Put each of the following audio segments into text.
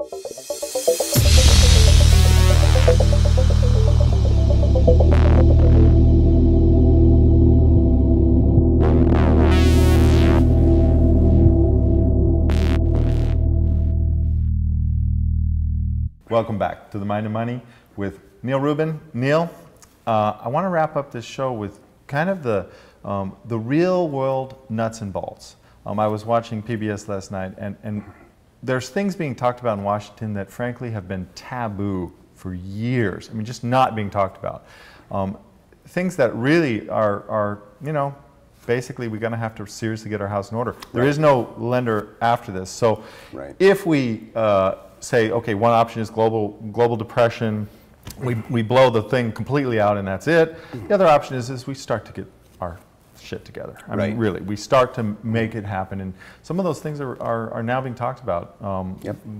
Welcome back to The Mind of Money with Neal Rubin. Neal, I want to wrap up this show with kind of the real world nuts and bolts. I was watching PBS last night, and there's things being talked about in Washington that frankly have been taboo for years. I mean, just not being talked about. Things that really are, you know, basically we're going to have to seriously get our house in order. There is no lender after this. So if we say, okay, one option is global depression, we blow the thing completely out and that's it. The other option is we start to get our shit together. I mean, really, we start to make it happen, and some of those things are now being talked about.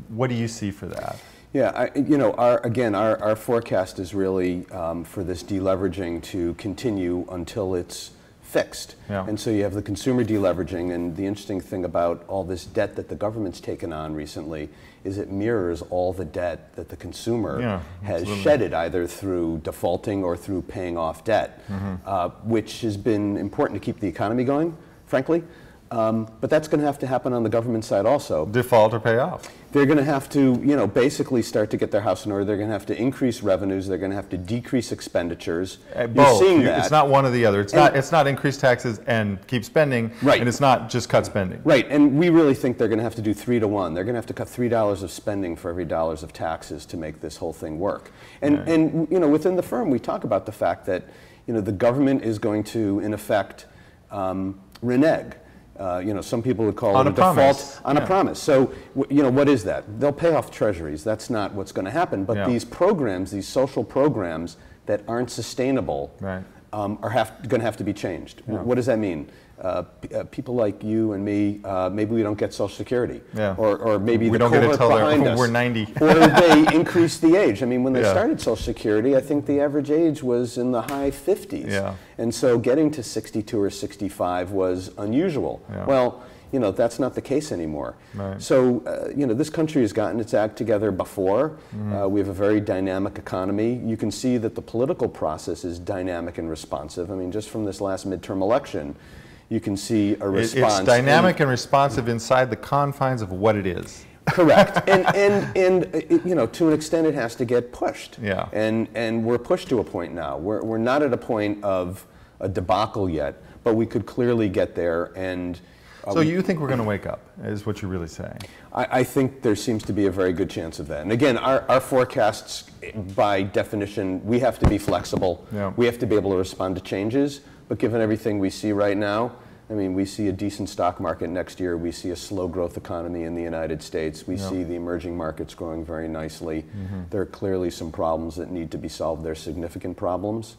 What do you see for that? Yeah, you know, our forecast is really for this deleveraging to continue until it's fixed. And so you have the consumer deleveraging, and the interesting thing about all this debt that the government's taken on recently is it mirrors all the debt that the consumer has shedded, either through defaulting or through paying off debt, which has been important to keep the economy going, frankly. But that's going to have to happen on the government side also. Default or pay off. They're going to have to, you know, basically start to get their house in order. They're going to have to increase revenues. They're going to have to decrease expenditures. Both. It's not one or the other. It's not increase taxes and keep spending. And it's not just cut spending. And we really think they're going to have to do 3 to 1. They're going to have to cut $3 of spending for every $1 of taxes to make this whole thing work. And you know, within the firm, we talk about the fact that, you know, the government is going to, in effect, renege. You know, some people would call it a default on a promise. So, you know, what is that? They'll pay off treasuries. That's not what's going to happen. But these programs, these social programs that aren't sustainable, are going to have to be changed. What does that mean? People like you and me, maybe we don't get Social Security, or maybe we the don't get it till behind us, we're 90, or they increase the age. I mean, when they started Social Security, I think the average age was in the high 50s, and so getting to 62 or 65 was unusual. Well, you know, that's not the case anymore. So, you know, this country has gotten its act together before. We have a very dynamic economy. You can see that the political process is dynamic and responsive. I mean, just from this last midterm election, you can see a response. It's dynamic and responsive inside the confines of what it is. Correct. and you know, to an extent, it has to get pushed. And we're pushed to a point now. We're not at a point of a debacle yet, but we could clearly get there. And so you think we're going to wake up, is what you're really saying? I think there seems to be a very good chance of that. And again, our forecasts, by definition, we have to be flexible. We have to be able to respond to changes. But given everything we see right now, I mean, we see a decent stock market next year. We see a slow growth economy in the United States. We see the emerging markets growing very nicely. There are clearly some problems that need to be solved. They're significant problems.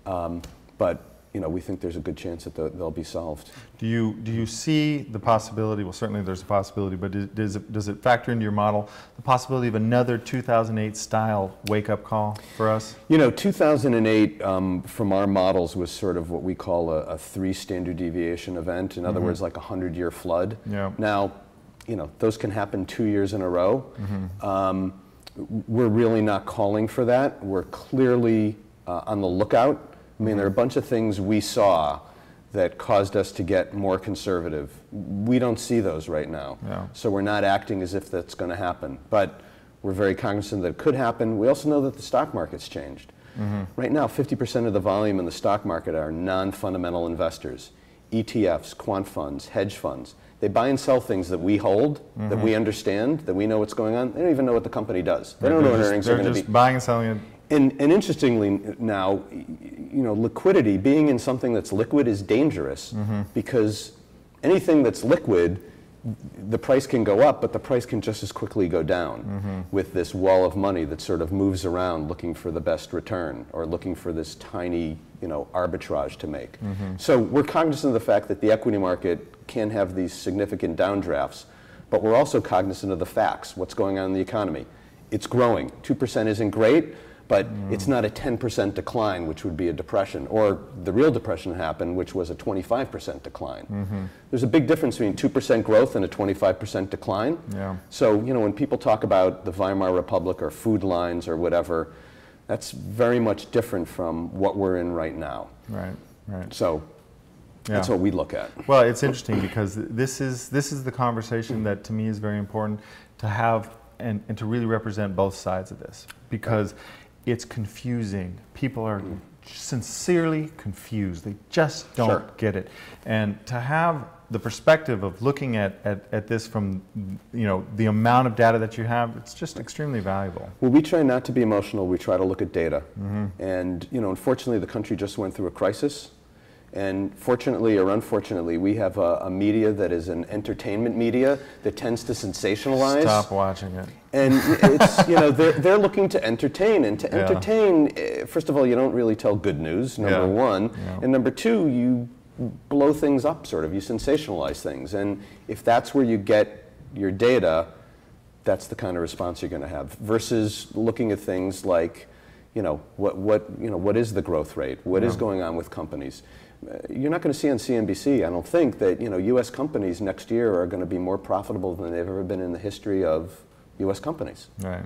But you know, we think there's a good chance that they'll be solved. Do you see the possibility? Well, certainly there's a possibility, but does it factor into your model the possibility of another 2008 style wake-up call for us? You know, 2008 from our models was sort of what we call a 3 standard deviation event. In other words, like a 100-year flood. Now, you know, those can happen 2 years in a row. We're really not calling for that. We're clearly on the lookout. I mean, there are a bunch of things we saw that caused us to get more conservative. We don't see those right now. So we're not acting as if that's going to happen. But we're very cognizant that it could happen. We also know that the stock market's changed. Right now, 50% of the volume in the stock market are non-fundamental investors. ETFs, quant funds, hedge funds. They buy and sell things that we hold, that we understand, that we know what's going on. They don't even know what the company does. They don't know what earnings are going to be. They're just buying and selling it. And interestingly now, you know, liquidity, being in something that's liquid is dangerous because anything that's liquid, the price can go up, but the price can just as quickly go down with this wall of money that sort of moves around looking for the best return or looking for this tiny, you know, arbitrage to make. So we're cognizant of the fact that the equity market can have these significant downdrafts, but we're also cognizant of the facts, what's going on in the economy. It's growing. 2% isn't great, but it's not a 10% decline, which would be a depression, or the real depression happened, which was a 25% decline. There's a big difference between 2% growth and a 25% decline. Yeah. So, you know, when people talk about the Weimar Republic or food lines or whatever, that's very much different from what we're in right now. Right, right. So that's what we look at. Well, it's interesting because this is the conversation that to me is very important to have and to really represent both sides of this, because it's confusing. People are sincerely confused. They just don't get it. And to have the perspective of looking at this from, you know, the amount of data that you have, it's just extremely valuable. Well, we try not to be emotional. We try to look at data. And, you know, unfortunately, the country just went through a crisis. And fortunately or unfortunately, we have a media that is an entertainment media that tends to sensationalize. Stop watching it. And it's, you know, they're looking to entertain. And to entertain, first of all, you don't really tell good news, number one. And number two, you blow things up, sort of. You sensationalize things. And if that's where you get your data, that's the kind of response you're going to have. Versus looking at things like, you know, what is the growth rate? What is going on with companies? You're not going to see on CNBC, I don't think, that, you know, U.S. companies next year are going to be more profitable than they've ever been in the history of U.S. companies. Right.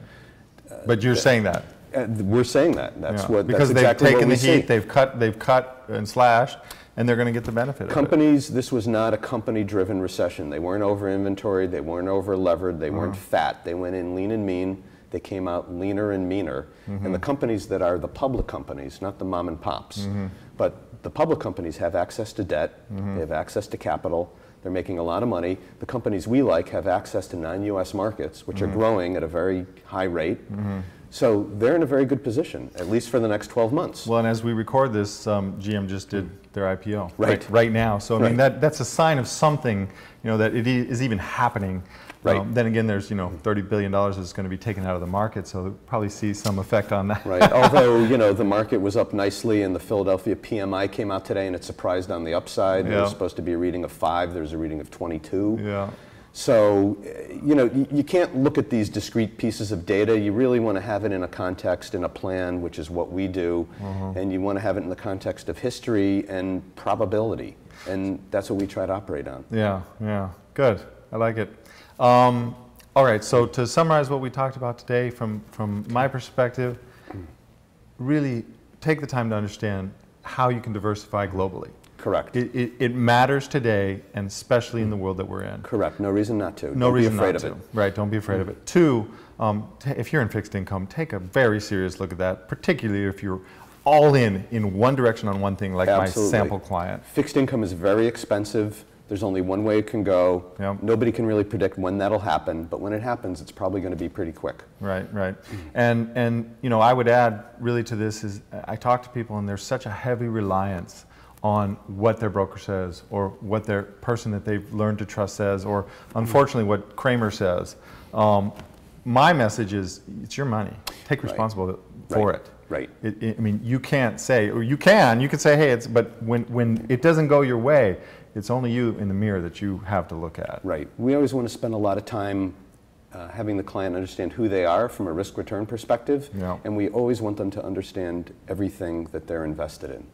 But you're saying that. We're saying that. That's what. Because that's exactly they've taken what the heat, they've cut and slashed, and they're going to get the benefit Companies, this was not a company-driven recession. They weren't over-inventoried, they weren't over-levered, they weren't fat. They went in lean and mean. They came out leaner and meaner. And the companies that are the public companies, not the mom and pops, but the public companies have access to debt, they have access to capital, they're making a lot of money. The companies we like have access to non-US markets, which are growing at a very high rate. So they're in a very good position, at least for the next 12 months. Well, and as we record this, GM just did their IPO right now. So I mean, that's a sign of something, you know, that it is even happening. Then again, there's, you know, $30 billion is going to be taken out of the market, so they'll probably see some effect on that. Although, you know, the market was up nicely, and the Philadelphia PMI came out today, and it surprised on the upside. There was supposed to be a reading of 5. There was a reading of 22. So, you know, you can't look at these discrete pieces of data. You really want to have it in a context, in a plan, which is what we do. And you want to have it in the context of history and probability. And that's what we try to operate on. Yeah, good. I like it. All right, so to summarize what we talked about today, from my perspective, really take the time to understand how you can diversify globally. Correct. It matters today, and especially in the world that we're in. Correct. No reason not to. No reason not to. Don't be afraid of it. Right, don't be afraid of it. Two, if you're in fixed income, take a very serious look at that, particularly if you're all in one direction on one thing, like my sample client. Fixed income is very expensive. There's only one way it can go. Nobody can really predict when that'll happen, but when it happens, it's probably going to be pretty quick. Right. And you know, I would add really to this is I talk to people, and there's such a heavy reliance on what their broker says, or what their person that they've learned to trust says, or unfortunately what Kramer says. My message is, it's your money. Take responsibility for it. I mean, you can't say, or you can say, hey, but when it doesn't go your way, it's only you in the mirror that you have to look at. Right. We always want to spend a lot of time having the client understand who they are from a risk-return perspective, and we always want them to understand everything that they're invested in,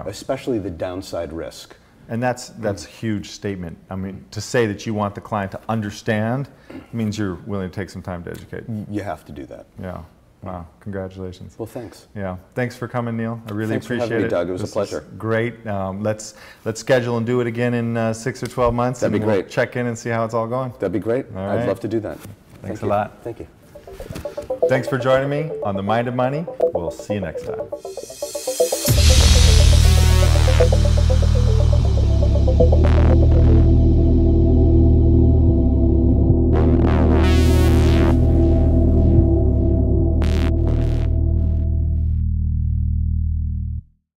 especially the downside risk. And that's a huge statement. I mean, to say that you want the client to understand means you're willing to take some time to educate. You have to do that. Wow, congratulations. Well, thanks. Thanks for coming, Neal. I really appreciate it. Thanks for having me, Doug. It was a pleasure. Great. Let's schedule and do it again in 6 or 12 months. That'd be great. We'll check in and see how it's all going. That'd be great. I'd love to do that. Thanks a lot. Thank you. Thanks for joining me on The Mind of Money. We'll see you next time.